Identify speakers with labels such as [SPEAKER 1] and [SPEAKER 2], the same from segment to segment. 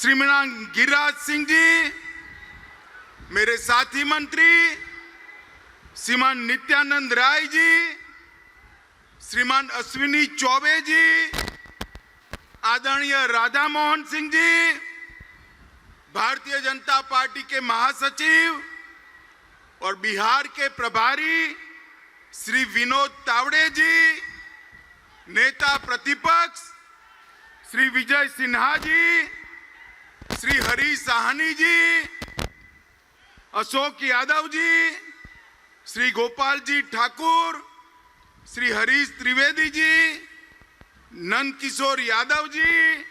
[SPEAKER 1] श्रीमान गिरिराज सिंह जी, मेरे साथी मंत्री श्रीमान नित्यानंद राय जी, श्रीमान अश्विनी चौबे जी, आदरणीय राधा मोहन सिंह जी, भारतीय जनता पार्टी के महासचिव और बिहार के प्रभारी श्री विनोद तावड़े जी, नेता प्रतिपक्ष श्री विजय सिन्हा जी, श्री हरीश साहनी जी, अशोक यादव जी, श्री गोपाल जी ठाकुर, श्री हरीश त्रिवेदी जी, नंद किशोर यादव जी,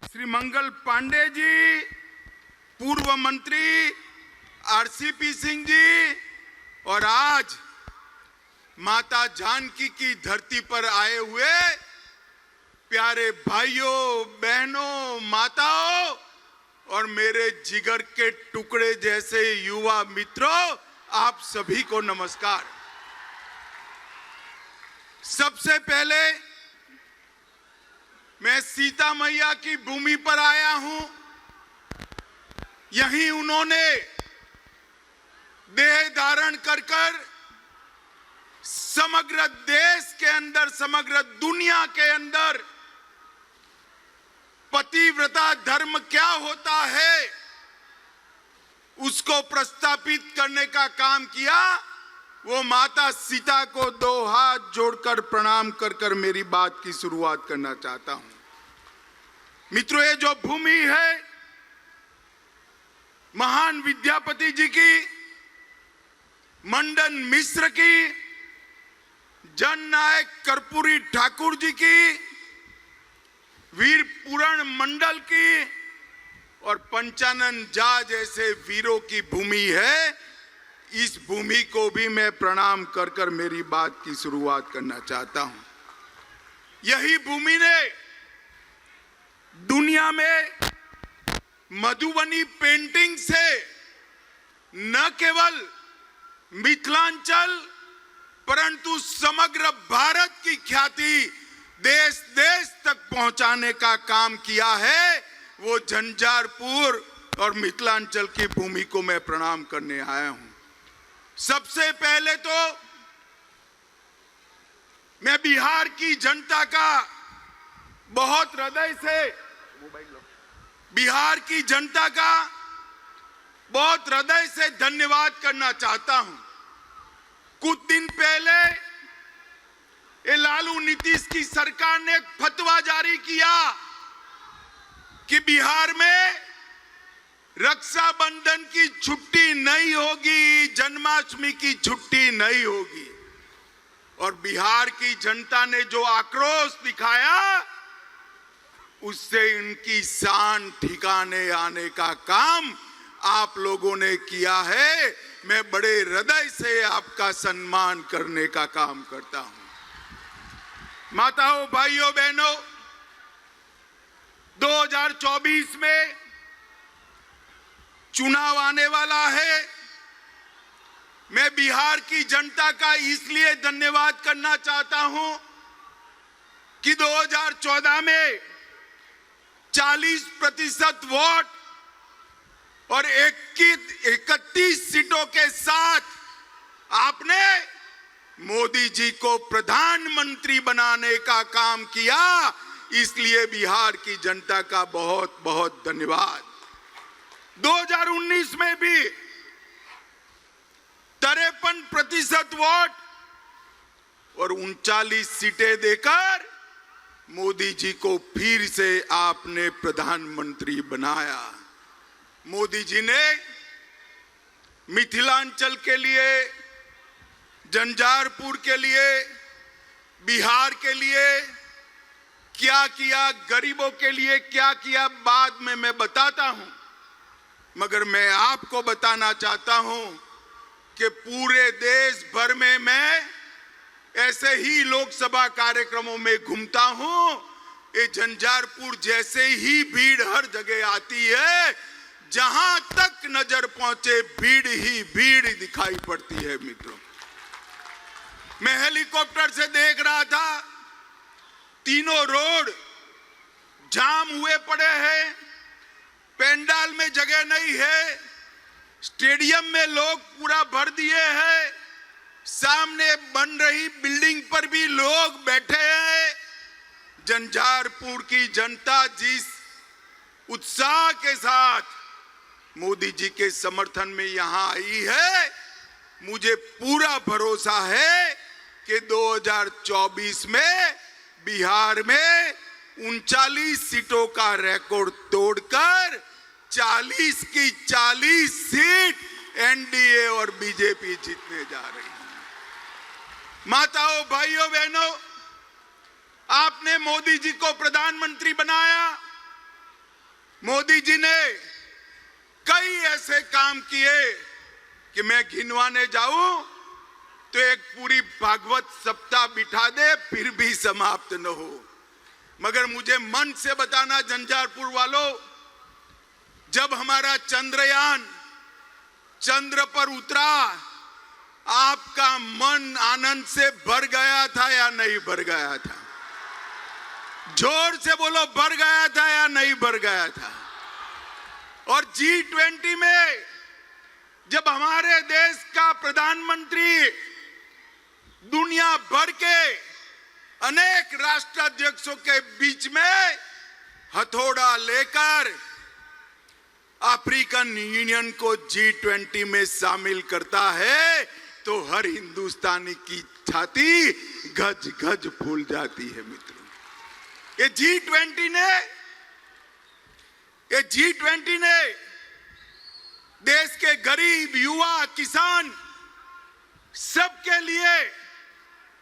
[SPEAKER 1] श्री मंगल पांडे जी, पूर्व मंत्री आरसीपी सिंह जी और आज माता जानकी की धरती पर आए हुए प्यारे भाइयों, बहनों, माताओं और मेरे जिगर के टुकड़े जैसे युवा मित्रों, आप सभी को नमस्कार। सबसे पहले मैं सीता मैया की भूमि पर आया हूं। यहीं उन्होंने देह धारण कर समग्र देश के अंदर, समग्र दुनिया के अंदर पतिव्रता धर्म क्या होता है उसको प्रस्थापित करने का काम किया। वो माता सीता को दो हाथ जोड़कर प्रणाम कर मेरी बात की शुरुआत करना चाहता हूं। मित्रों, ये जो भूमि है महान विद्यापति जी की, मंडन मिश्र की, जननायक कर्पूरी ठाकुर जी की, वीर पूरण मंडल की और पंचानन झा जैसे वीरों की भूमि है। इस भूमि को भी मैं प्रणाम कर मेरी बात की शुरुआत करना चाहता हूं। यही भूमि ने दुनिया में मधुबनी पेंटिंग से न केवल मिथिलांचल परंतु समग्र भारत की ख्याति देश देश तक पहुंचाने का काम किया है। वो झंझारपुर और मिथिलांचल की भूमि को मैं प्रणाम करने आया हूं। सबसे पहले तो मैं बिहार की जनता का बहुत हृदय से, बिहार की जनता का बहुत हृदय से धन्यवाद करना चाहता हूं। कुछ दिन पहले ये लालू नीतीश की सरकार ने एक फतवा जारी किया कि बिहार में रक्षाबंधन की छुट्टी नहीं होगी, जन्माष्टमी की छुट्टी नहीं होगी। और बिहार की जनता ने जो आक्रोश दिखाया उससे इनकी शान ठिकाने आने का काम आप लोगों ने किया है। मैं बड़े हृदय से आपका सम्मान करने का काम करता हूं। माताओं, भाइयों, बहनों, 2024 में चुनाव आने वाला है। मैं बिहार की जनता का इसलिए धन्यवाद करना चाहता हूं कि 2014 में 40% वोट और 31 सीटों के साथ आपने मोदी जी को प्रधानमंत्री बनाने का काम किया। इसलिए बिहार की जनता का बहुत बहुत धन्यवाद। 2019 में भी 53% वोट और 39 सीटें देकर मोदी जी को फिर से आपने प्रधानमंत्री बनाया। मोदी जी ने मिथिलांचल के लिए, झंझारपुर के लिए, बिहार के लिए क्या किया, गरीबों के लिए क्या किया, बाद में मैं बताता हूं। मगर मैं आपको बताना चाहता हूं कि पूरे देश भर में मैं ऐसे ही लोकसभा कार्यक्रमों में घूमता हूं। ये झंझारपुर जैसे ही भीड़ हर जगह आती है, जहां तक नजर पहुंचे भीड़ ही भीड़ दिखाई पड़ती है। मित्रों, मैं हेलीकॉप्टर से देख रहा था, तीनों रोड जाम हुए पड़े हैं। में जगह नहीं है, स्टेडियम में लोग पूरा भर दिए हैं, सामने बन रही बिल्डिंग पर भी लोग बैठे हैं। झंझारपुर की जनता जिस उत्साह के साथ मोदी जी के समर्थन में यहां आई है, मुझे पूरा भरोसा है कि 2024 में बिहार में 39 सीटों का रिकॉर्ड तोड़कर 40 की 40 सीट एनडीए और बीजेपी जीतने जा रही है। माताओं, भाइयों, बहनों, आपने मोदी जी को प्रधानमंत्री बनाया। मोदी जी ने कई ऐसे काम किए कि मैं गिनवाने जाऊं तो एक पूरी भागवत सप्ताह बिठा दे फिर भी समाप्त न हो। मगर मुझे मन से बताना झंझारपुर वालों, जब हमारा चंद्रयान चंद्र पर उतरा, आपका मन आनंद से भर गया था या नहीं भर गया था? जोर से बोलो, भर गया था या नहीं भर गया था? और G20 में जब हमारे देश का प्रधानमंत्री दुनिया भर के अनेक राष्ट्राध्यक्षों के बीच में हथौड़ा लेकर अफ्रीकन यूनियन को G20 में शामिल करता है, तो हर हिंदुस्तानी की छाती गज गज फूल जाती है। मित्रों, ये G20 ने देश के गरीब, युवा, किसान सबके लिए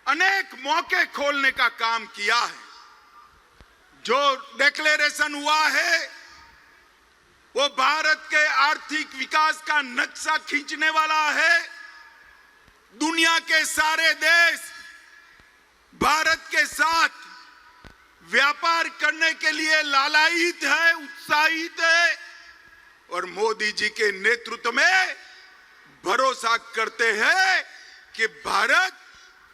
[SPEAKER 1] अनेक मौके खोलने का काम किया है। जो डिक्लेरेशन हुआ है वो भारत के आर्थिक विकास का नक्शा खींचने वाला है। दुनिया के सारे देश भारत के साथ व्यापार करने के लिए लालायित है, उत्साहित है, और मोदी जी के नेतृत्व में भरोसा करते हैं कि भारत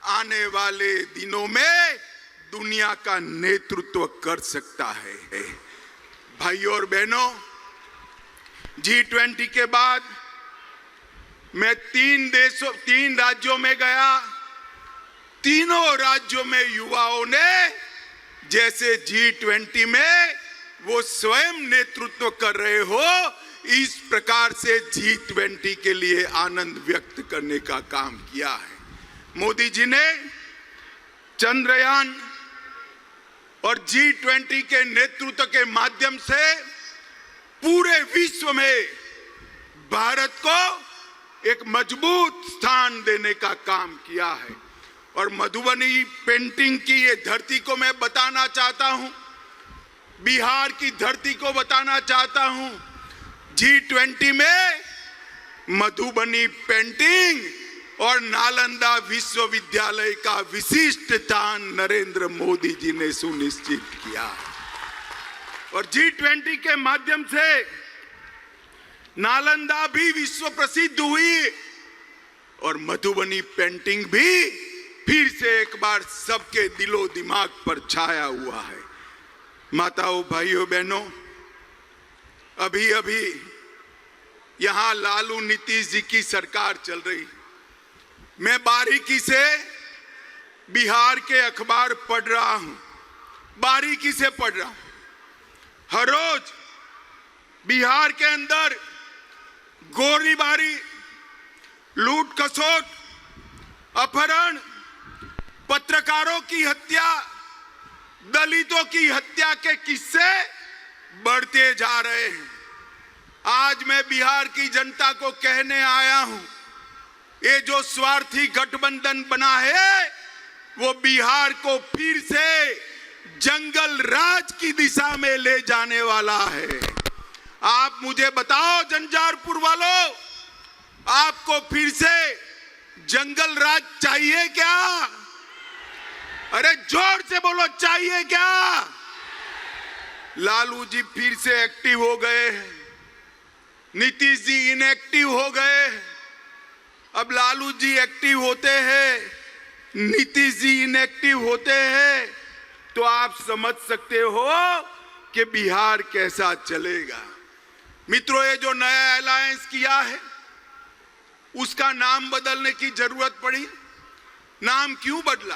[SPEAKER 1] आने वाले दिनों में दुनिया का नेतृत्व कर सकता है। भाइयों और बहनों, G20 के बाद मैं 3 राज्यों में गया। तीनों राज्यों में युवाओं ने जैसे G20 में वो स्वयं नेतृत्व कर रहे हो, इस प्रकार से G20 के लिए आनंद व्यक्त करने का काम किया है। मोदी जी ने चंद्रयान और G20 के नेतृत्व के माध्यम से पूरे विश्व में भारत को एक मजबूत स्थान देने का काम किया है। और मधुबनी पेंटिंग की ये धरती को मैं बताना चाहता हूं, बिहार की धरती को बताना चाहता हूं। G20 में मधुबनी पेंटिंग और नालंदा विश्वविद्यालय का विशिष्ट स्थान नरेंद्र मोदी जी ने सुनिश्चित किया। और G20 के माध्यम से नालंदा भी विश्व प्रसिद्ध हुई और मधुबनी पेंटिंग भी फिर से एक बार सबके दिलो दिमाग पर छाया हुआ है। माताओं, भाइयों, बहनों, अभी अभी यहां लालू नीतीश जी की सरकार चल रही। मैं बारीकी से बिहार के अखबार पढ़ रहा हूं, बारीकी से पढ़ रहा हूं। हर रोज बिहार के अंदर गोलीबारी, लूट खसोट, अपहरण, पत्रकारों की हत्या, दलितों की हत्या के किस्से बढ़ते जा रहे हैं। आज मैं बिहार की जनता को कहने आया हूं, ये जो स्वार्थी गठबंधन बना है वो बिहार को फिर से जंगल राज की दिशा में ले जाने वाला है। आप मुझे बताओ झंझारपुर वालों, आपको फिर से जंगल राज चाहिए क्या? अरे जोर से बोलो, चाहिए क्या? लालू जी फिर से एक्टिव हो गए, नीतीश जी इनएक्टिव हो गए। अब लालू जी एक्टिव होते हैं, नीतीश जी इनएक्टिव होते हैं, तो आप समझ सकते हो कि बिहार कैसा चलेगा। मित्रों, ये जो नया अलायंस किया है उसका नाम बदलने की जरूरत पड़ी। नाम क्यों बदला?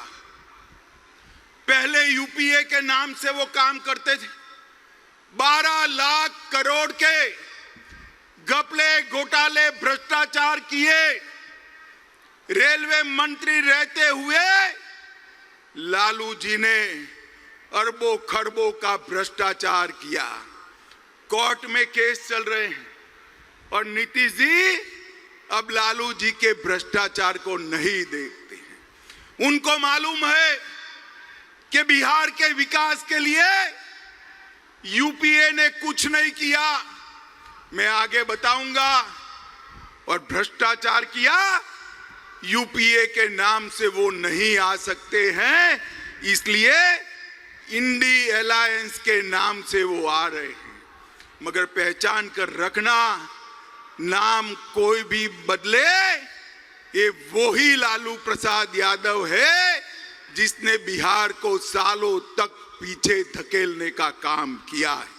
[SPEAKER 1] पहले यूपीए के नाम से वो काम करते थे। 12 लाख करोड़ के घपले, घोटाले, भ्रष्टाचार किए। रेलवे मंत्री रहते हुए लालू जी ने अरबों खरबों का भ्रष्टाचार किया। कोर्ट में केस चल रहे हैं और नीतीश जी अब लालू जी के भ्रष्टाचार को नहीं देखते हैं। उनको मालूम है कि बिहार के विकास के लिए यूपीए ने कुछ नहीं किया। मैं आगे बताऊंगा। और भ्रष्टाचार किया, यूपीए के नाम से वो नहीं आ सकते हैं, इसलिए इंडी अलायंस के नाम से वो आ रहे हैं। मगर पहचान कर रखना, नाम कोई भी बदले, ये वही लालू प्रसाद यादव है जिसने बिहार को सालों तक पीछे धकेलने का काम किया है।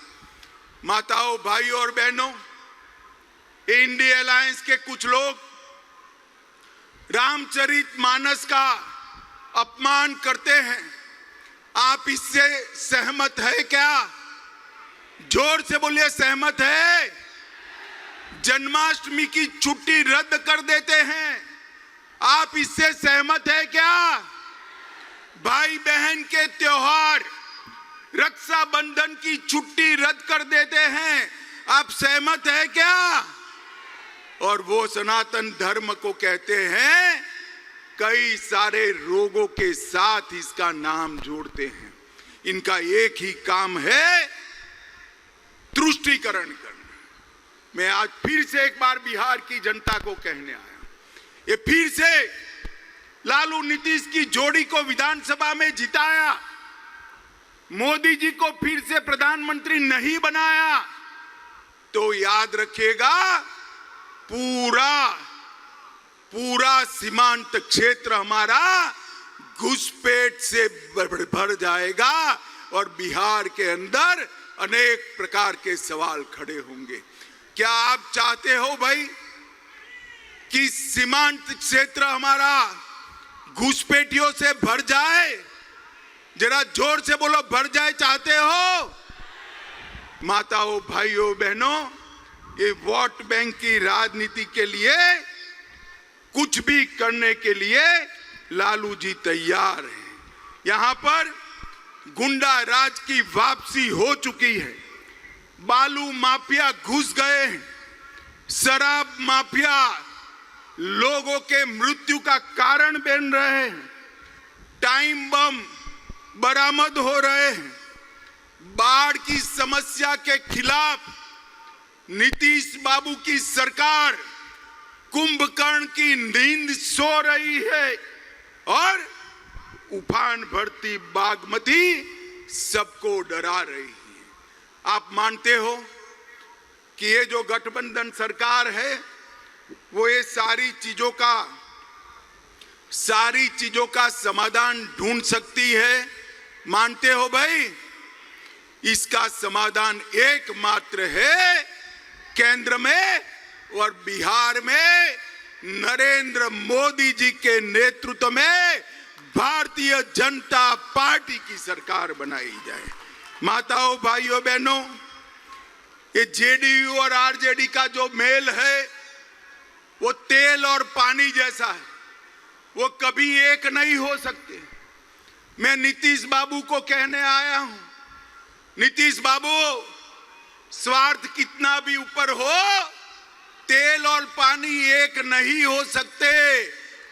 [SPEAKER 1] माताओं, भाइयों और बहनों, इंडी अलायंस के कुछ लोग रामचरितमानस का अपमान करते हैं। आप इससे सहमत है क्या? जोर से बोलिए, सहमत है? जन्माष्टमी की छुट्टी रद्द कर देते हैं, आप इससे सहमत है क्या? भाई बहन के त्योहार, रक्षाबंधन की छुट्टी रद्द कर देते हैं, आप सहमत है क्या? और वो सनातन धर्म को कहते हैं, कई सारे रोगों के साथ इसका नाम जोड़ते हैं। इनका एक ही काम है, तुष्टीकरण करना। मैं आज फिर से एक बार बिहार की जनता को कहने आया, ये फिर से लालू नीतीश की जोड़ी को विधानसभा में जिताया, मोदी जी को फिर से प्रधानमंत्री नहीं बनाया, तो याद रखिएगा पूरा सीमांत क्षेत्र हमारा घुसपैठ से भर जाएगा और बिहार के अंदर अनेक प्रकार के सवाल खड़े होंगे। क्या आप चाहते हो भाई कि सीमांत क्षेत्र हमारा घुसपैठियों से भर जाए? जरा जोर से बोलो, भर जाए चाहते हो? माताओं, भाइयों, बहनों, ये वोट बैंक की राजनीति के लिए कुछ भी करने के लिए लालू जी तैयार हैं। यहां पर गुंडा राज की वापसी हो चुकी है। बालू माफिया घुस गए हैं, शराब माफिया लोगों के मृत्यु का कारण बन रहे हैं, टाइम बम बरामद हो रहे हैं। बाढ़ की समस्या के खिलाफ नीतीश बाबू की सरकार कुंभकर्ण की नींद सो रही है और उफान भरती बागमती सबको डरा रही है। आप मानते हो कि ये जो गठबंधन सरकार है वो ये सारी चीजों का समाधान ढूंढ सकती है? मानते हो भाई? इसका समाधान एकमात्र है, केंद्र में और बिहार में नरेंद्र मोदी जी के नेतृत्व में भारतीय जनता पार्टी की सरकार बनाई जाए। माताओं, भाइयों, बहनों, ये जेडीयू और आरजेडी का जो मेल है वो तेल और पानी जैसा है, वो कभी एक नहीं हो सकते। मैं नीतीश बाबू को कहने आया हूं, नीतीश बाबू, स्वार्थ कितना भी ऊपर हो, तेल और पानी एक नहीं हो सकते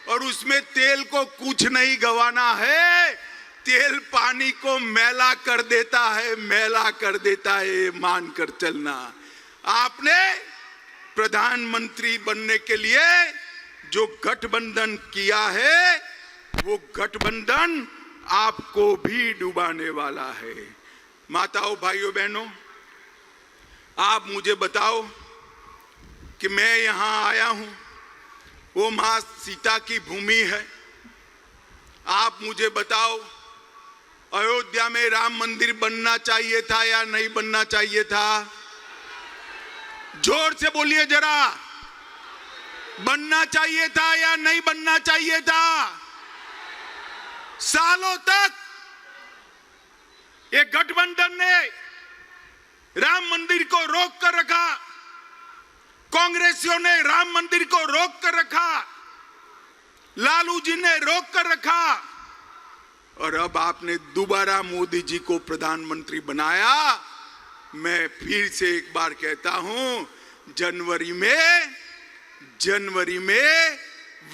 [SPEAKER 1] और उसमें तेल को कुछ नहीं गंवाना है, तेल पानी को मैला कर देता है, मानकर चलना। आपने प्रधानमंत्री बनने के लिए जो गठबंधन किया है वो गठबंधन आपको भी डुबाने वाला है। माताओं, भाइयों, बहनों, आप मुझे बताओ कि मैं यहां आया हूं, वो मां सीता की भूमि है। आप मुझे बताओ, अयोध्या में राम मंदिर बनना चाहिए था या नहीं बनना चाहिए था? जोर से बोलिए जरा, बनना चाहिए था या नहीं बनना चाहिए था? सालों तक ये गठबंधन ने राम मंदिर को रोक कर रखा, कांग्रेसियों ने राम मंदिर को रोक कर रखा, लालू जी ने रोक कर रखा, और अब आपने दोबारा मोदी जी को प्रधानमंत्री बनाया। मैं फिर से एक बार कहता हूं, जनवरी में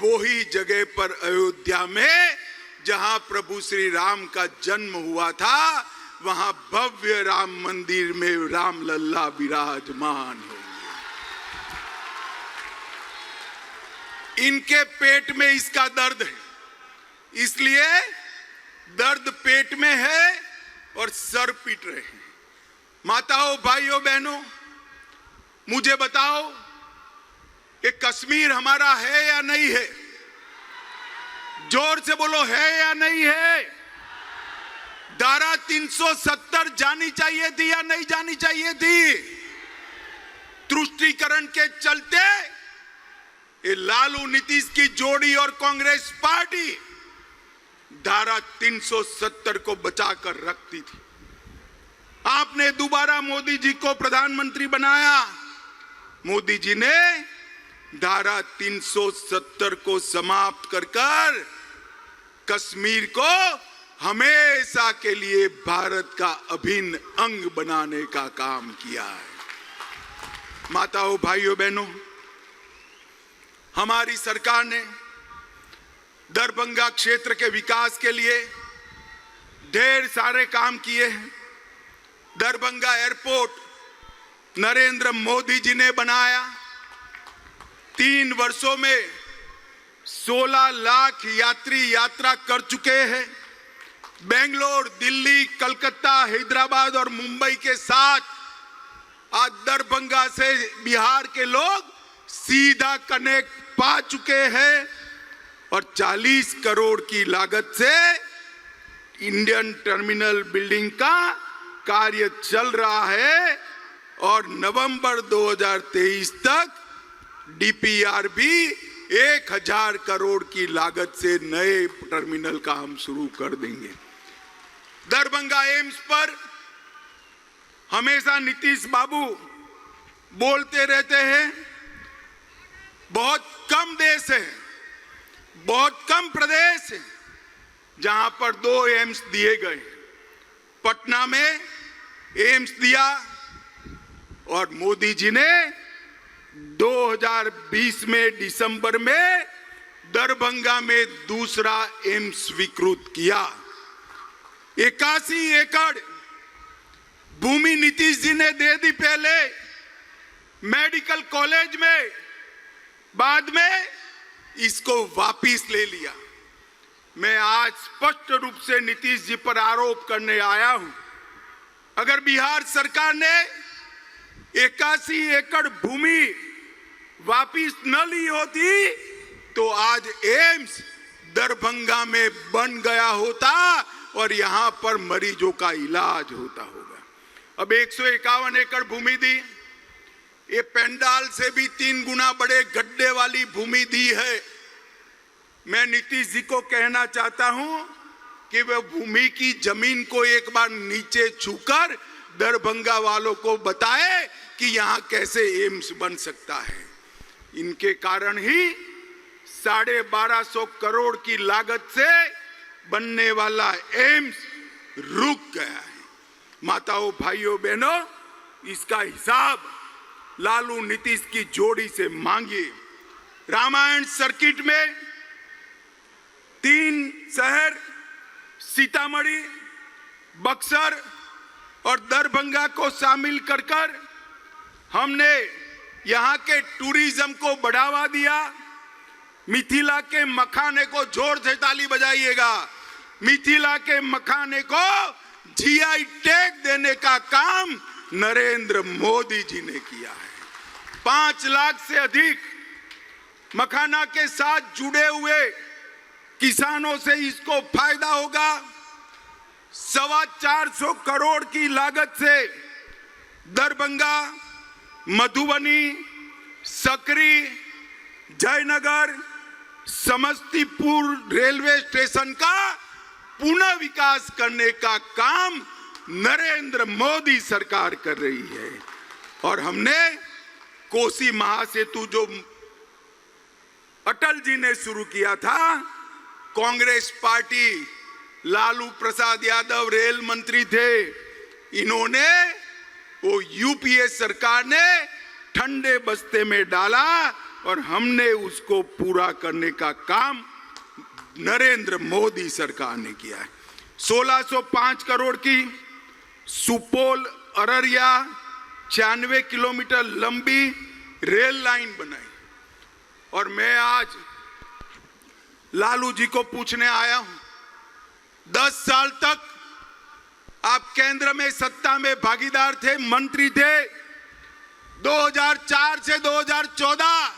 [SPEAKER 1] वही जगह पर अयोध्या में जहां प्रभु श्री राम का जन्म हुआ था, वहां भव्य राम मंदिर में राम लल्ला विराजमान होंगे। इनके पेट में इसका दर्द है, इसलिए दर्द पेट में है और सर पीट रहे हैं। माताओं, भाइयों, बहनों, मुझे बताओ कि कश्मीर हमारा है या नहीं है? जोर से बोलो, है या नहीं है? धारा 370 जानी चाहिए थी या नहीं जानी चाहिए थी? तुष्टीकरण के चलते ये लालू नीतीश की जोड़ी और कांग्रेस पार्टी धारा 370 को बचाकर रखती थी। आपने दोबारा मोदी जी को प्रधानमंत्री बनाया। मोदी जी ने धारा 370 को समाप्त कर कश्मीर को हमेशा के लिए भारत का अभिन्न अंग बनाने का काम किया है। माताओं, भाइयों, बहनों, हमारी सरकार ने दरभंगा क्षेत्र के विकास के लिए ढेर सारे काम किए हैं। दरभंगा एयरपोर्ट नरेंद्र मोदी जी ने बनाया। 3 वर्षों में 16 लाख यात्री यात्रा कर चुके हैं। बेंगलोर, दिल्ली, कलकत्ता, हैदराबाद और मुंबई के साथ आज दरभंगा से बिहार के लोग सीधा कनेक्ट पा चुके हैं और 40 करोड़ की लागत से इंडियन टर्मिनल बिल्डिंग का कार्य चल रहा है और नवंबर 2023 तक डीपीआर भी 1000 करोड़ की लागत से नए टर्मिनल का हम शुरू कर देंगे। दरभंगा एम्स पर हमेशा नीतीश बाबू बोलते रहते हैं, बहुत कम देश है, बहुत कम प्रदेश है जहां पर 2 एम्स दिए गए। पटना में एम्स दिया और मोदी जी ने 2020 में दिसंबर में दरभंगा में दूसरा एम्स स्वीकृत किया। 81 एकड़ भूमि नीतीश जी ने दे दी पहले मेडिकल कॉलेज में, बाद में इसको वापिस ले लिया। मैं आज स्पष्ट रूप से नीतीश जी पर आरोप करने आया हूं, अगर बिहार सरकार ने 81 एकड़ भूमि वापिस न ली होती तो आज एम्स दरभंगा में बन गया होता और यहां पर मरीजों का इलाज होता होगा। अब 151 एकड़ भूमि दी, ये पेंडाल से भी 3 गुना बड़े गड्ढे वाली भूमि दी है। मैं नीतीश जी को कहना चाहता हूं कि वह भूमि की जमीन को एक बार नीचे छूकर दरभंगा वालों को बताए कि यहां कैसे एम्स बन सकता है। इनके कारण ही 1250 करोड़ की लागत से बनने वाला एम्स रुक गया है। माताओं, भाइयों, बहनों, इसका हिसाब लालू नीतीश की जोड़ी से मांगिए। रामायण सर्किट में 3 शहर सीतामढ़ी, बक्सर और दरभंगा को शामिल कर हमने यहां के टूरिज्म को बढ़ावा दिया। मिथिला के मखाने को, जोर से ताली बजाइएगा, मिथिला के मखाने को जीआई टैग देने का काम नरेंद्र मोदी जी ने किया है। 5 लाख से अधिक मखाना के साथ जुड़े हुए किसानों से इसको फायदा होगा। 425 करोड़ की लागत से दरभंगा मधुबनी, सकरी, जयनगर, समस्तीपुर रेलवे स्टेशन का पुनः विकास करने का काम नरेंद्र मोदी सरकार कर रही है। और हमने कोसी महासेतु जो अटल जी ने शुरू किया था, कांग्रेस पार्टी, लालू प्रसाद यादव रेल मंत्री थे, इन्होंने वो यूपीए सरकार ने ठंडे बस्ते में डाला और हमने उसको पूरा करने का काम नरेंद्र मोदी सरकार ने किया है। 1605 करोड़ की सुपौल अररिया 96 किलोमीटर लंबी रेल लाइन बनाई। और मैं आज लालू जी को पूछने आया हूं, 10 साल तक आप केंद्र में सत्ता में भागीदार थे, मंत्री थे। 2004 से 2014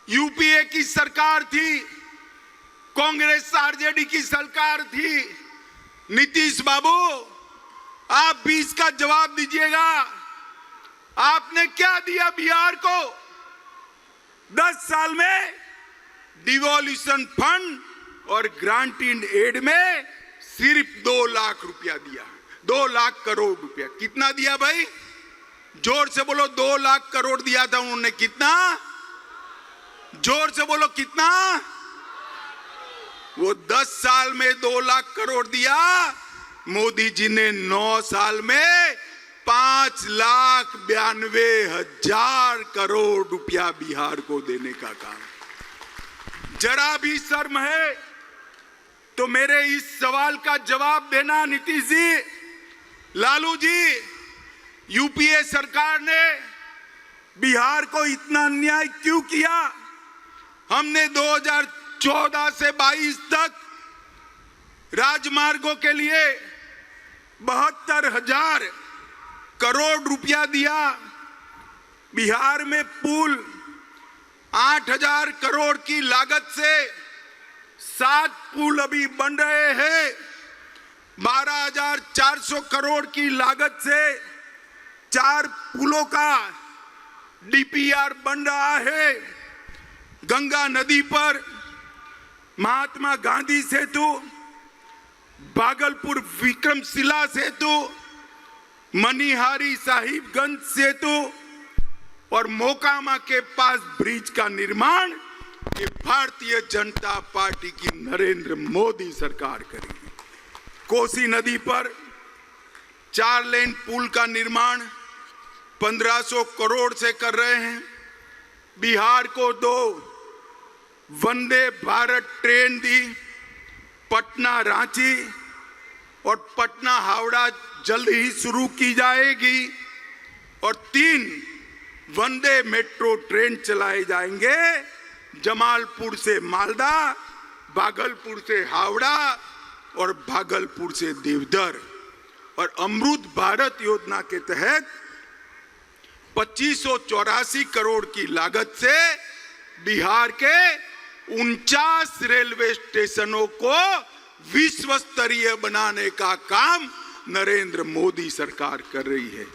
[SPEAKER 1] यूपीए की सरकार थी, कांग्रेस आरजेडी की सरकार थी। नीतीश बाबू, आप भी इसका जवाब दीजिएगा, आपने क्या दिया बिहार को? 10 साल में डिवोल्यूशन फंड और ग्रांट इन एड में सिर्फ 2 लाख रुपया दिया, 2 लाख करोड़ रुपया। कितना दिया भाई? जोर से बोलो। 2 लाख करोड़ दिया था उन्होंने। कितना? जोर से बोलो। कितना? वो 10 साल में 2 लाख करोड़ दिया। मोदी जी ने 9 साल में 5,92,000 करोड़ रुपया बिहार को देने का काम। जरा भी शर्म है तो मेरे इस सवाल का जवाब देना नीतीश जी, लालू जी। यूपीए सरकार ने बिहार को इतना अन्याय क्यों किया? हमने 2014 से 22 तक राजमार्गों के लिए 72,000 करोड़ रुपया दिया। बिहार में पुल 8,000 करोड़ की लागत से 7 पुल अभी बन रहे हैं। 12,400 करोड़ की लागत से 4 पुलों का डीपीआर बन रहा है। गंगा नदी पर महात्मा गांधी सेतु, भागलपुर विक्रमशिला सेतु, मनिहारी साहिबगंज सेतु और मोकामा के पास ब्रिज का निर्माण ये भारतीय जनता पार्टी की नरेंद्र मोदी सरकार करेगी। कोसी नदी पर 4 लेन पुल का निर्माण 1500 करोड़ से कर रहे हैं। बिहार को 2 वंदे भारत ट्रेन दी, पटना रांची और पटना हावड़ा जल्द ही शुरू की जाएगी। और 3 वंदे मेट्रो ट्रेन चलाए जाएंगे, जमालपुर से मालदा, भागलपुर से हावड़ा और भागलपुर से देवधर। और अमृत भारत योजना के तहत 2584 करोड़ की लागत से बिहार के 49 रेलवे स्टेशनों को विश्व स्तरीय बनाने का काम नरेंद्र मोदी सरकार कर रही है।